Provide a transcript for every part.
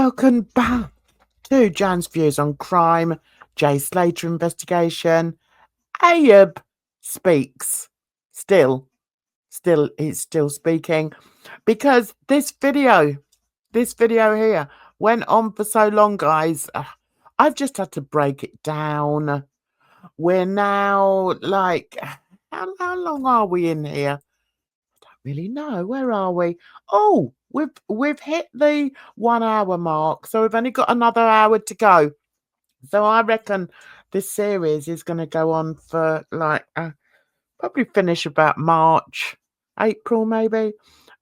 Welcome back to Jan's views on crime, Jay SLATER investigation. AYUB speaks. Still, he's still speaking because this video here went on for so long, guys. I've just had to break it down. We're now like, how long are we in here? I don't really know. Where are we? Oh, we've hit the 1 hour mark, so we've only got another hour to go. So I reckon this series is going to go on for like probably finish about March, April maybe.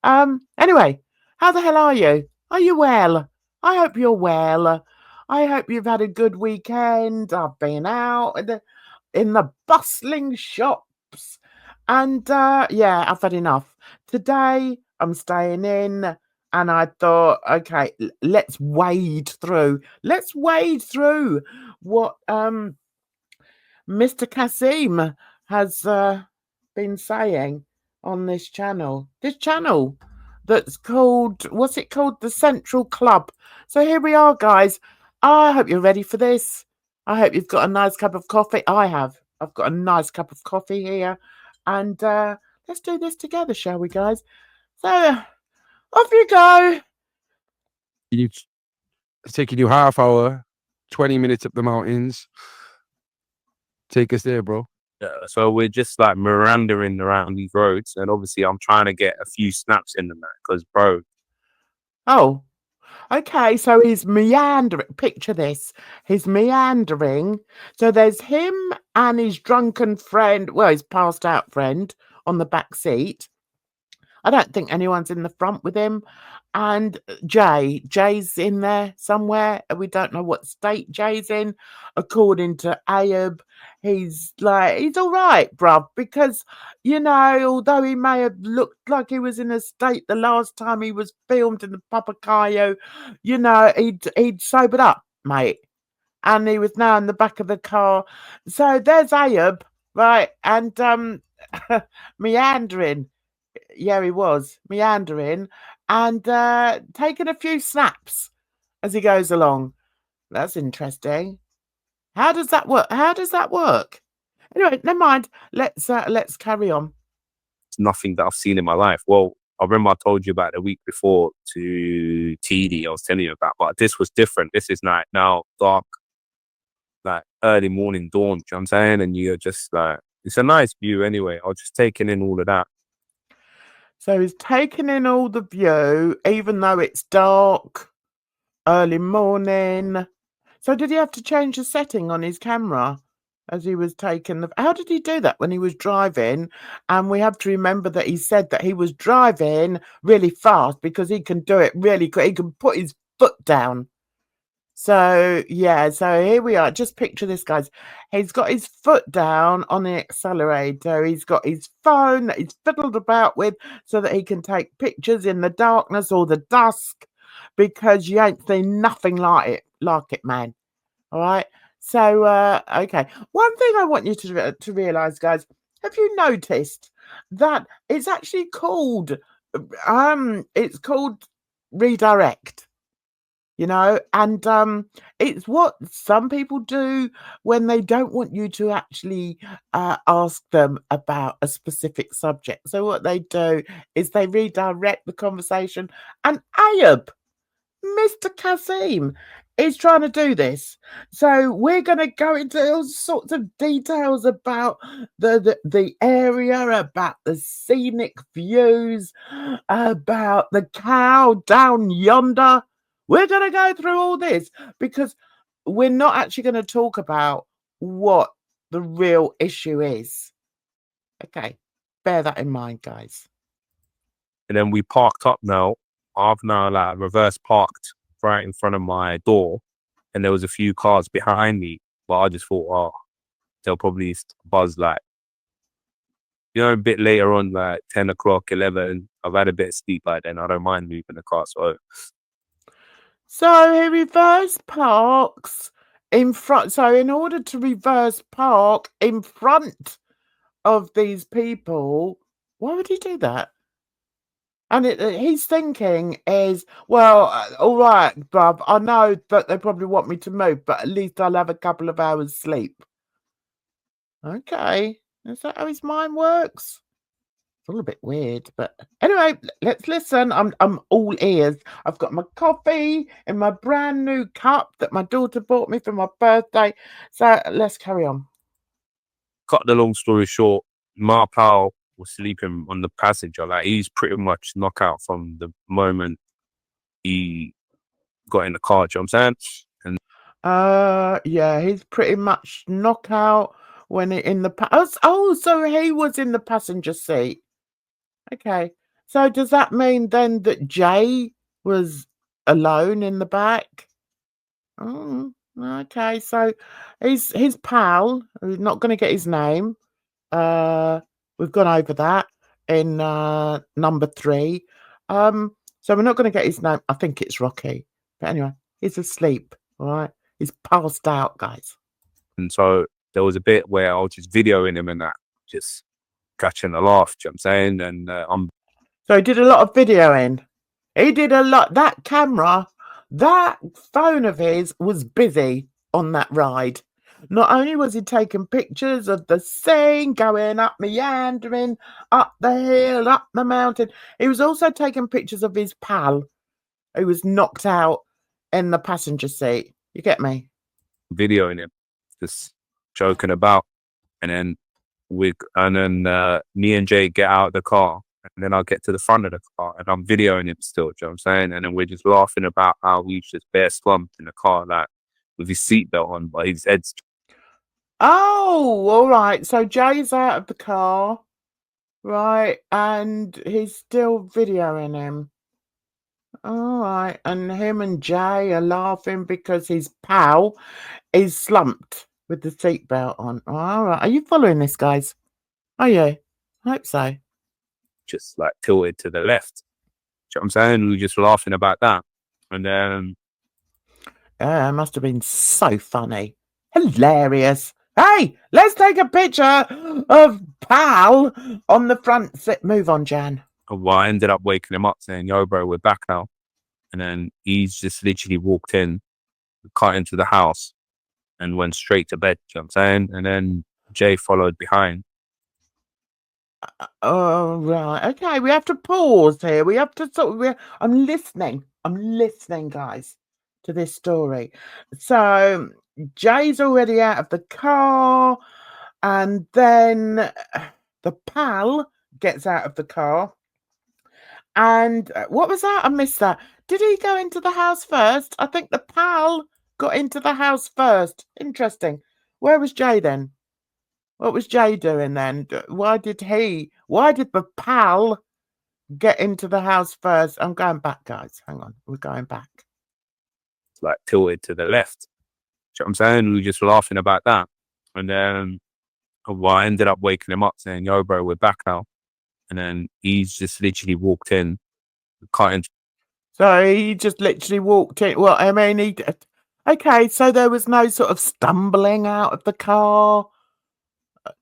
Anyway, how the hell are you? Are you well? I hope you're well. I hope you've had a good weekend. I've been out in the bustling shops, and yeah, I've had enough. Today I'm staying in, and I thought, okay, let's wade through what Mr. Kasim has been saying on this channel. This channel that's called, what's it called? The Central Club. So here we are, guys. I hope you're ready for this. I hope you've got a nice cup of coffee. I have. I've got a nice cup of coffee here. And let's do this together, shall we, guys? So off you go. It's taking you half hour, 20 minutes up the mountains. Take us there, bro. Yeah, so we're just like meandering around these roads, and obviously I'm trying to get a few snaps in them because, bro. Oh, okay. So he's meandering. Picture this. He's meandering. So there's him and his drunken friend. Well, his passed out friend on the back seat. I don't think anyone's in the front with him. And Jay's in there somewhere. We don't know what state Jay's in. According to AYUB, he's all right, bruv, because, you know, although he may have looked like he was in a state the last time he was filmed in the Papagayo, you know, he'd sobered up, mate. And he was now in the back of the car. So there's AYUB, right? And meandering. Yeah, he was meandering and taking a few snaps as he goes along. That's interesting. How does that work? Anyway, never mind. Let's carry on. It's nothing that I've seen in my life. Well, I remember I told you about the week before to TD. I was telling you about, but this was different. This is like now dark, like early morning dawn. Do you know what I'm saying? And you're just like, it's a nice view anyway. I was just taking in all of that. So he's taking in all the view, even though it's dark, early morning. So did he have to change the setting on his camera as he was taking the... How did he do that when he was driving? And we have to remember that he said that he was driving really fast because he can do it really quick. He can put his foot down. So, yeah, so here we are. Just picture this, guys. He's got his foot down on the accelerator. He's got his phone that he's fiddled about with so that he can take pictures in the darkness or the dusk, because you ain't seen nothing like it, man. All right? So, okay. One thing I want you to realize, guys, have you noticed that it's actually called, it's called redirect? You know, and it's what some people do when they don't want you to actually ask them about a specific subject. So what they do is they redirect the conversation. And AYUB, Mr. Kasim, is trying to do this. So we're going to go into all sorts of details about the area, about the scenic views, about the cow down yonder. We're going to go through all this because we're not actually going to talk about what the real issue is. Okay, bear that in mind, guys. And then we parked up now. I've now like reverse parked right in front of my door, and there was a few cars behind me. But I just thought, oh, they'll probably buzz like, you know, a bit later on, like 10 o'clock, 11. I've had a bit of sleep by then. I don't mind moving the car. So he reverse parks in front. So in order to reverse park in front of these people, why would he do that? And he's thinking is, well, all right, bruv, I know that they probably want me to move, but at least I'll have a couple of hours sleep. Okay. Is that how his mind works? It's all a bit weird, but anyway, let's listen. I'm all ears. I've got my coffee in my brand new cup that my daughter bought me for my birthday. So let's carry on. Cut the long story short, my pal was sleeping on the passenger. Like, he's pretty much knockout from the moment he got in the car. Do you know what I'm saying? And Yeah, he's pretty much knockout when in the oh, so he was in the passenger seat. Okay, so does that mean then that Jay was alone in the back? Oh, okay, so his pal, who's not going to get his name. We've gone over that in number 3. So we're not going to get his name. I think it's Rocky. But anyway, he's asleep. All right, he's passed out, guys. and so there was a bit where I was just videoing him and that, just catching a laugh. Do you know what I'm saying? And So he did a lot of videoing. He did a lot. That camera, that phone of his was busy on that ride. Not only was he taking pictures of the scene, going up, meandering, up the hill, up the mountain, he was also taking pictures of his pal who was knocked out in the passenger seat. You get me? videoing him, just joking about. And then me and Jay get out of the car, and then I'll get to the front of the car and I'm videoing him still. Do you know what I'm saying? And then we're just laughing about how he's just bare slumped in the car, like with his seatbelt on, but his head's. Oh, all right. So Jay's out of the car, right? And he's still videoing him. All right. And him and Jay are laughing because his pal is slumped with the seatbelt on. All right. Are you following this, guys? Are you? I hope so. Just like tilted to the left. Do you know what I'm saying? We were just laughing about that. And then Yeah, it must have been so funny. Hilarious. Hey, let's take a picture of pal on the front seat. Move on, Jan. I ended up waking him up saying, "Yo, bro, we're back now." And then he's just literally walked in, cut into the house, and went straight to bed. Do you know what I'm saying? And then Jay followed behind. Oh, right. Okay, we have to pause here. We have to I'm listening, guys, to this story. So Jay's already out of the car, and then the pal gets out of the car. And what was that? I missed that. Did he go into the house first? I think the pal got into the house first. Interesting. Where was Jay then? What was Jay doing then? Why did the pal get into the house first? I'm going back, guys. Hang on. We're going back. It's like tilted to the left. Do you know what I'm saying? We were just laughing about that. And then I ended up waking him up saying, "Yo, bro, we're back now." And then he's just literally walked in, cut into. So he just literally walked in. Well, I mean, okay, so there was no sort of stumbling out of the car.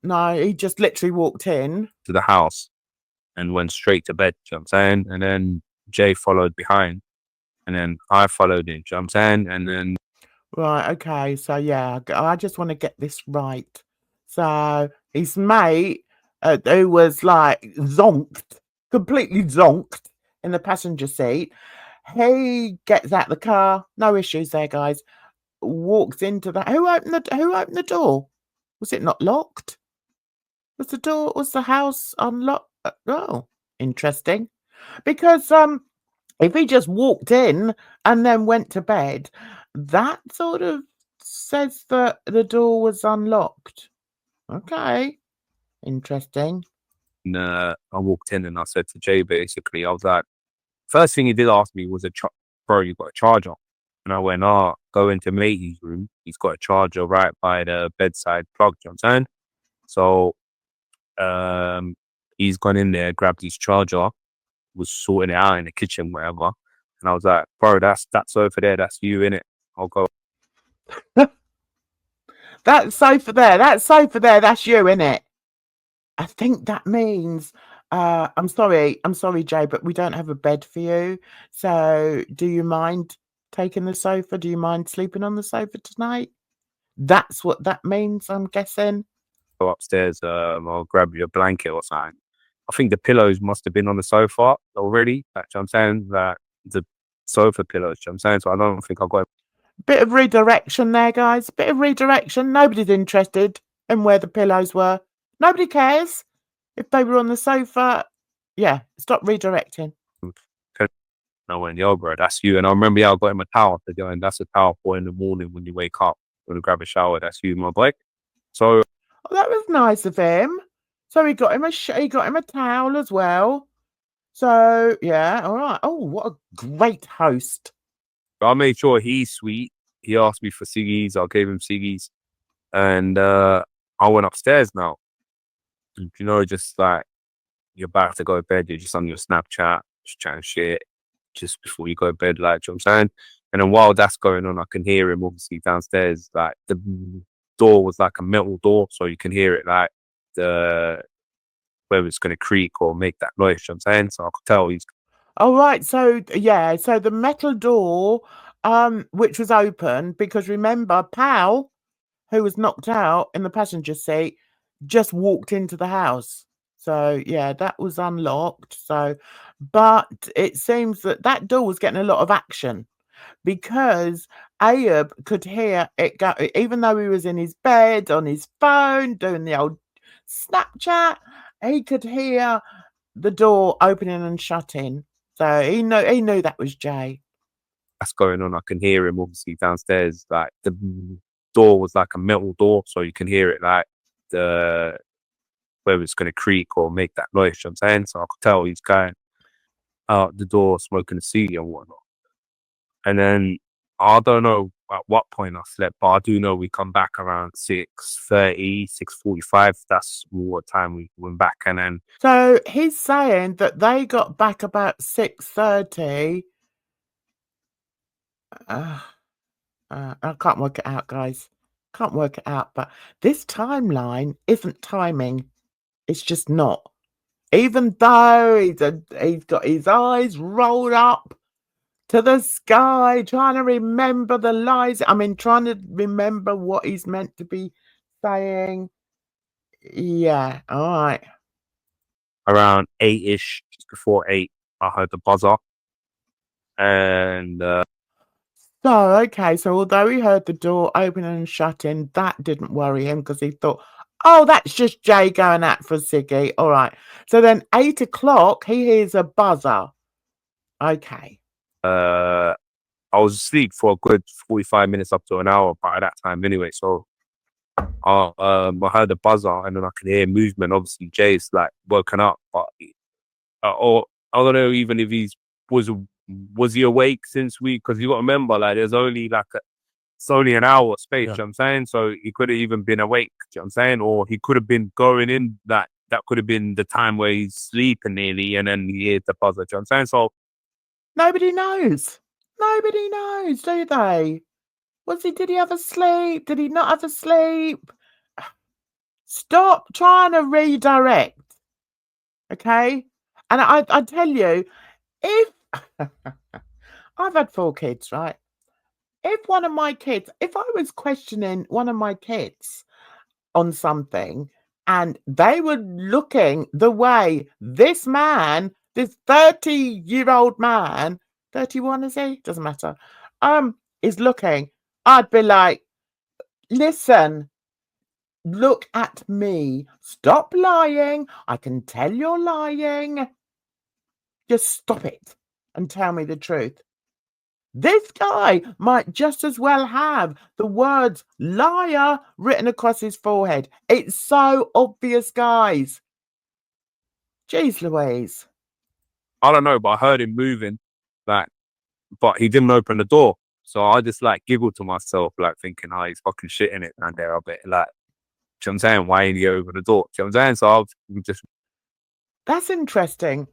No, he just literally walked in to the house and went straight to bed. Do you know what I'm saying? And then Jay followed behind. And then I followed him. Do you know what I'm saying? And then. Right, okay, so yeah, I just want to get this right. So his mate, who was like zonked, completely zonked in the passenger seat, he gets out the car, no issues there, guys. Walks into the who opened the door? Was it not locked? Was the house unlocked? Oh, interesting. Because if he just walked in and then went to bed, that sort of says that the door was unlocked. Okay. Interesting. And, I walked in and I said to Jay, basically, I was like, first thing he did ask me was, "Bro, you got a charger?" And I went, "Go into matey's room. He's got a charger right by the bedside plug." Do you know what I'm saying? So he's gone in there, grabbed his charger, was sorting it out in the kitchen, whatever. And I was like, "Bro, that's over there. That's you, innit? I'll go." That sofa there, that's you, innit? I think that means I'm sorry, Jay, but we don't have a bed for you. So do you mind taking the sofa? Do you mind sleeping on the sofa tonight? That's what that means, I'm guessing. Go upstairs, I'll grab you a blanket or something. I think the pillows must have been on the sofa already. Like, you know what I'm saying? That the sofa pillows, you know what I'm saying? So I don't think I've got Bit of redirection there, guys. Bit of redirection. Nobody's interested in where the pillows were. Nobody cares if they were on the sofa. Yeah, stop redirecting. no one, yo, bro, that's you. And I remember, I got him a towel to go, and that's a towel for in the morning when you wake up, when you grab a shower. That's you, my boy. So Oh, that was nice of him. So he got him a towel as well. So yeah, all right. Oh, what a great host. I made sure he's sweet. He asked me for ciggies. I gave him ciggies. And I went upstairs now. You know, just like you're about to go to bed, you're just on your Snapchat, just chatting shit just before you go to bed, like, you know what I'm saying? And then while that's going on, I can hear him obviously downstairs. Like the door was like a metal door, so you can hear it like whether it's gonna creak or make that noise, you know what I'm saying? So I could tell he's All right. So yeah, so the metal door, which was open because remember, Pal, who was knocked out in the passenger seat, just walked into the house. So yeah, that was unlocked. So, but it seems that that door was getting a lot of action because AYUB could hear it go, even though he was in his bed on his phone doing the old Snapchat, he could hear the door opening and shutting. So he knew that was Jay. that's going on. I can hear him obviously downstairs. Like the door was like a metal door, so you can hear it like whether it's gonna creak or make that noise, you know what I'm saying? So I could tell he's going out the door smoking a ciggy and whatnot. And then I don't know at what point I slept, but I do know we come back around 6:30, 6:45. That's what time we went back. And then So he's saying that they got back about 6:30. I can't work it out, guys. Can't work it out. But this timeline isn't timing. It's just not. Even though he's got his eyes rolled up to the sky, trying to remember the lies. I mean, trying to remember what he's meant to be saying. Yeah, all right. around 8-ish, just before 8, I heard the buzzer. And So, okay, so although he heard the door opening and shutting, that didn't worry him because he thought, oh, that's just Jay going out for a ciggy. All right. So then 8 o'clock, he hears a buzzer. Okay. I was asleep for a good 45 minutes up to an hour by that time anyway. So I heard the buzzer and then I could hear movement. Obviously, Jay's like woken up, but or I don't know even if was he awake since because you got to remember, like, there's only like it's only an hour space, you know what I'm saying? So he could have even been awake, you know what I'm saying? Or he could have been going in that could have been the time where he's sleeping nearly and then he hears the buzzer, you know what I'm saying? So Nobody knows. Nobody knows, do they? Did he have a sleep? Did he not have a sleep? Stop trying to redirect. Okay? And I tell you, if I've had 4 kids, right? If I was questioning one of my kids on something and they were looking the way this man, this 30-year-old man, 31 is he? Doesn't matter, is looking, I'd be like, listen, look at me. Stop lying. I can tell you're lying. Just stop it and tell me the truth. This guy might just as well have the words liar written across his forehead. It's so obvious, guys. Jeez Louise. I don't know, but I heard him moving, like, but he didn't open the door. So I just like giggled to myself, like thinking, oh, he's fucking shitting it down there a bit. Like, you know what I'm saying? Why ain't he over the door? You know what I'm saying? So I've just. That's interesting.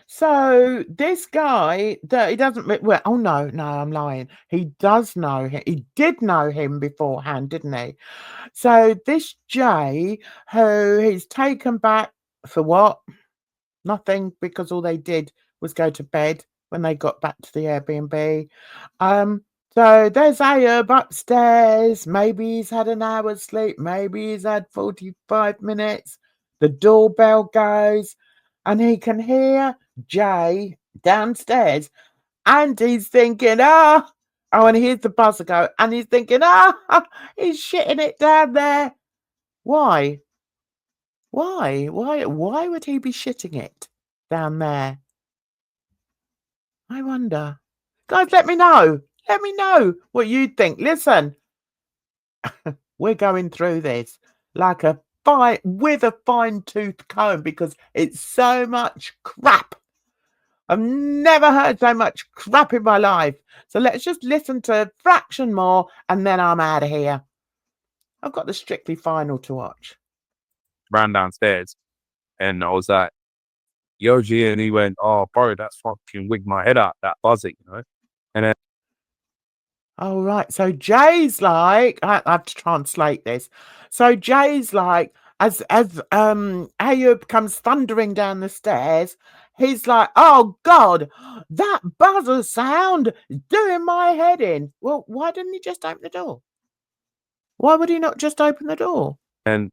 So this guy, that he doesn't, well, oh no, I'm lying. He does know him. He did know him beforehand, didn't he? So this Jay, who he's taken back For what? Nothing, because all they did was go to bed when they got back to the Airbnb. So there's AYUB upstairs. Maybe he's had an hour's sleep.Maybe he's had 45 minutes. The doorbell goes and he can hear Jay downstairs. And he's thinking, and he hears the buzzer go. And he's thinking, he's shitting it down there. Why? Why would he be shitting it down there? I wonder. Guys, let me know. Let me know what you think. Listen, we're going through this like with a fine-tooth comb because it's so much crap. I've never heard so much crap in my life. So let's just listen to a fraction more and then I'm out of here. I've got the Strictly final to watch. Ran downstairs and I was like, yo, G, and he went, oh, bro, that's fucking wigged my head up, that buzzing, you know? And then Oh, right. So Jay's like, I have to translate this. So Jay's like, as AYUB comes thundering down the stairs, he's like, oh God, that buzzer sound is doing my head in. Well, why didn't he just open the door? Why would he not just open the door? and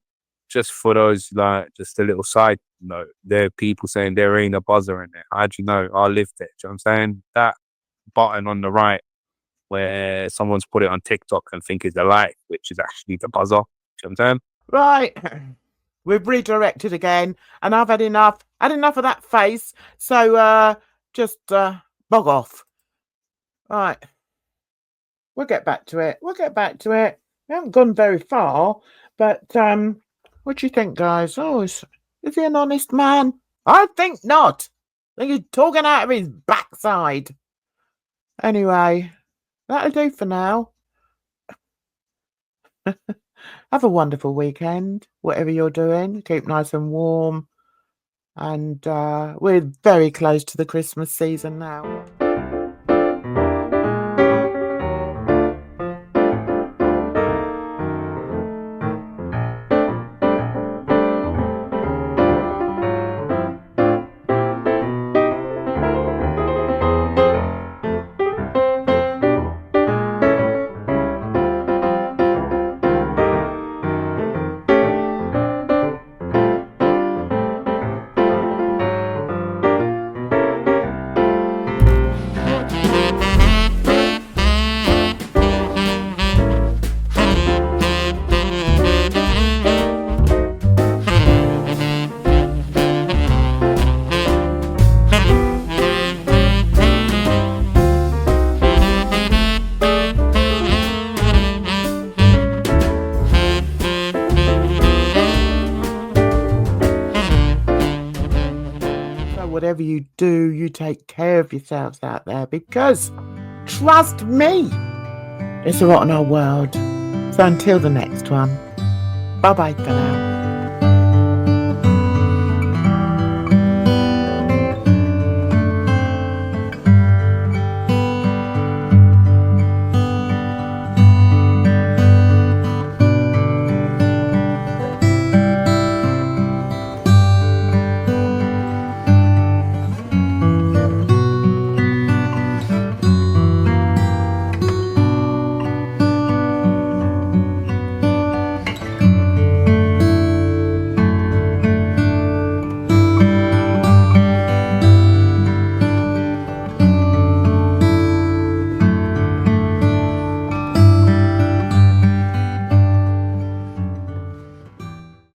just for those, like, just a little side note, there are people saying there ain't a buzzer in there. How'd you know? I lived there. Do you know what I'm saying? That button on the right where someone's put it on TikTok and think is the light, which is actually the buzzer. Do you know what I'm saying? Right. We've redirected again and I've had enough of that face. So just bog off. Right. We'll get back to it. We haven't gone very far, but what do you think, guys? Oh, is he an honest man? I think not. I think he's talking out of his backside. Anyway, that'll do for now. Have a wonderful weekend, whatever you're doing. Keep nice and warm. And we're very close to the Christmas season now. Whatever you do, you take care of yourselves out there because, trust me, it's a rotten old world. So until the next one, bye-bye for now.